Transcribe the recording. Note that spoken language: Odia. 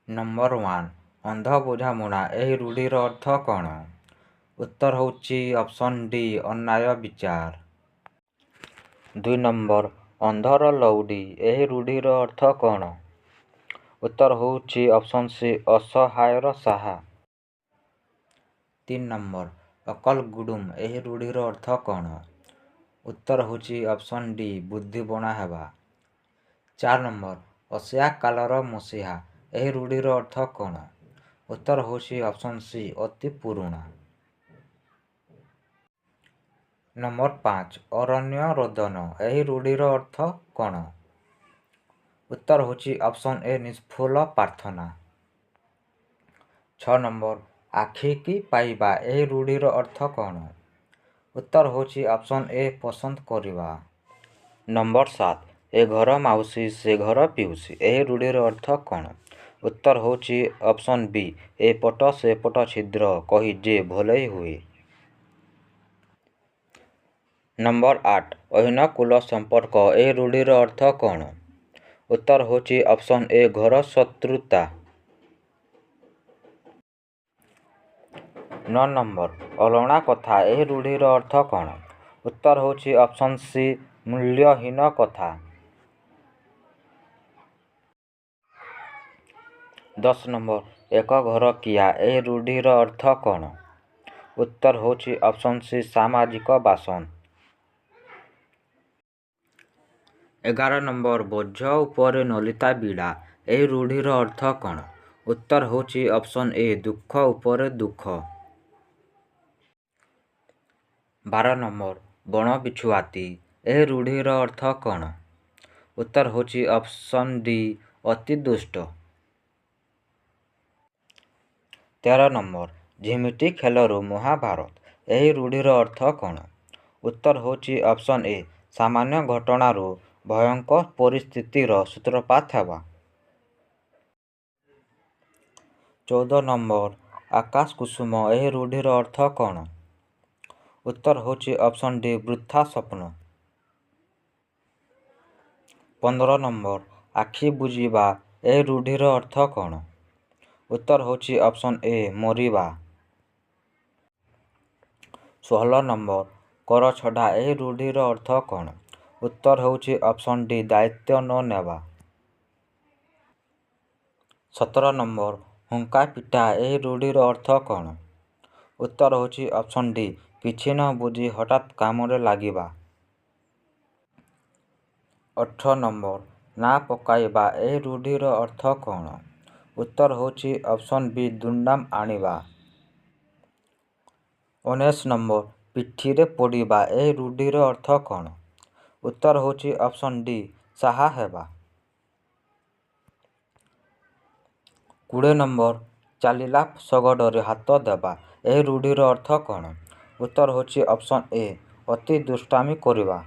ନମ୍ବର 1 ଅନ୍ଧ ବୁଝାମଣା। ଏହି ରୂଢ଼ିର ଅର୍ଥ କ'ଣ? ଉତ୍ତର ହେଉଛି ଅପସନ୍ ଡି ଅନ୍ୟାୟ ବିଚାର। 2 ନମ୍ବର ଅନ୍ଧର ଲଉଡ଼ି। ଏହି ରୂଢ଼ିର ଅର୍ଥ କ'ଣ? ଉତ୍ତର ହେଉଛି ଅପସନ୍ ସି ଅସହାୟର ସାହା। 3 ନମ୍ବର ଅକଲ ଗୁଡୁମ୍। ଏହି ରୂଢ଼ିର ଅର୍ଥ କ'ଣ? ଉତ୍ତର ହେଉଛି ଅପସନ୍ ଡି ବୁଦ୍ଧି ବଣା ହେବା। 4 ନମ୍ବର ଅସିଆ କାଲର ମସିହା। ଏହି ରୂଢ଼ିର ଅର୍ଥ କ'ଣ? ଉତ୍ତର ହେଉଛି ଅପସନ୍ ସି ଅତି ପୁରୁଣା। ନମ୍ବର 5 ଅରଣ୍ୟ ରୋଦନ। ଏହି ରୂଢ଼ିର ଅର୍ଥ କ'ଣ? ଉତ୍ତର ହେଉଛି ଅପସନ୍ ଏ ନିଷ୍ଫଳ ପ୍ରାର୍ଥନା। 6 ନମ୍ବର ଆଖିକି ପାଇବା। ଏହି ରୂଢ଼ିର ଅର୍ଥ କ'ଣ? ଉତ୍ତର ହେଉଛି ଅପସନ୍ ଏ ପସନ୍ଦ କରିବା। ନମ୍ବର 7 ଏ ଘର ମାଉସୀ ସେ ଘର ପିଉସୀ। ଏହି ରୂଢ଼ିର ଅର୍ଥ କ'ଣ? ଉତ୍ତର ହେଉଛି ଅପସନ୍ ବି ଏ ପଟ ସେ ପଟ ଛିଦ୍ର କହି ଯେ ଭଲେଇ ହୁଏ। ନମ୍ବର 8 ଅହିନକୁଳ ସମ୍ପର୍କ। ଏହି ରୂଢ଼ିର ଅର୍ଥ କ'ଣ? ଉତ୍ତର ହେଉଛି ଅପସନ୍ ଏ ଘର ଶତ୍ରୁତା। 9 ନମ୍ବର ଅଲଣା କଥା। ଏହି ରୂଢ଼ିର ଅର୍ଥ କ'ଣ? ଉତ୍ତର ହେଉଛି ଅପସନ୍ ସି ମୂଲ୍ୟହୀନ କଥା। 10 ନମ୍ବର ଏକ ଘର କିଆ। ଏହି ରୂଢ଼ିର ଅର୍ଥ କ'ଣ? ଉତ୍ତର ହେଉଛି ଅପସନ୍ ସି ସାମାଜିକ ବାସନ। 11 ନମ୍ବର ବୋଝ ଉପରେ ନଲିତା ବିଡ଼ା। ଏହି ରୂଢ଼ିର ଅର୍ଥ କ'ଣ? ଉତ୍ତର ହେଉଛି ଅପସନ୍ ଏ ଦୁଃଖ ଉପରେ ଦୁଃଖ। 12 ନମ୍ବର ବଣ ବିଛୁଆତି। ଏହି ରୂଢ଼ିର ଅର୍ଥ କ'ଣ? ଉତ୍ତର ହେଉଛି ଅପସନ୍ ଡି ଅତି ଦୁଷ୍ଟ। 13 ନମ୍ବର ଝିମିଟି ଖେଳରୁ ମହାଭାରତ। ଏହି ରୂଢ଼ିର ଅର୍ଥ କ'ଣ? ଉତ୍ତର ହେଉଛି ଅପସନ୍ ଏ ସାମାନ୍ୟ ଘଟଣାରୁ ଭୟଙ୍କର ପରିସ୍ଥିତିର ସୂତ୍ରପାତ ହେବା। 14 ନମ୍ବର ଆକାଶ କୁସୁମ। ଏହି ରୂଢ଼ିର ଅର୍ଥ କ'ଣ? ଉତ୍ତର ହେଉଛି ଅପସନ୍ ଡି ବୃଥା ସ୍ୱପ୍ନ। 15 ନମ୍ବର ଆଖି ବୁଜିବା। ଏହି ରୂଢ଼ିର ଅର୍ଥ କ'ଣ? ଉତ୍ତର ହେଉଛି ଅପସନ୍ ଏ ମରିବା। 16 ନମ୍ବର କରଛଡ଼ା। ଏହି ରୂଢ଼ିର ଅର୍ଥ କ'ଣ? ଉତ୍ତର ହେଉଛି ଅପସନ୍ ଡି ଦାୟିତ୍ୱ ନ ନେବା। 17 ନମ୍ବର ହୁଙ୍କା ପିଟା। ଏହି ରୂଢ଼ିର ଅର୍ଥ କ'ଣ? ଉତ୍ତର ହେଉଛି ଅପସନ୍ ଡି କିଛି ନ ବୁଝି ହଠାତ୍ କାମରେ ଲାଗିବା। 18 ନମ୍ବର ନା ପକାଇବା। ଏହି ରୂଢ଼ିର ଅର୍ଥ କ'ଣ? ଉତ୍ତର ହେଉଛି ଅପସନ୍ ବି ଦୁର୍ନାମ ଆଣିବା। 19 ନମ୍ବର ପିଠିରେ ପଡ଼ିବା। ଏହି ରୂଢ଼ିର ଅର୍ଥ କ'ଣ? ଉତ୍ତର ହେଉଛି ଅପସନ୍ ଡି ସାହା ହେବା। 20 ନମ୍ବର ଚାଲିଲା ଶଗଡ଼ରେ ହାତ ଦେବା। ଏହି ରୂଢ଼ିର ଅର୍ଥ କ'ଣ? ଉତ୍ତର ହେଉଛି ଅପସନ୍ ଏ ଅତି ଦୁଷ୍ଟାମି କରିବା।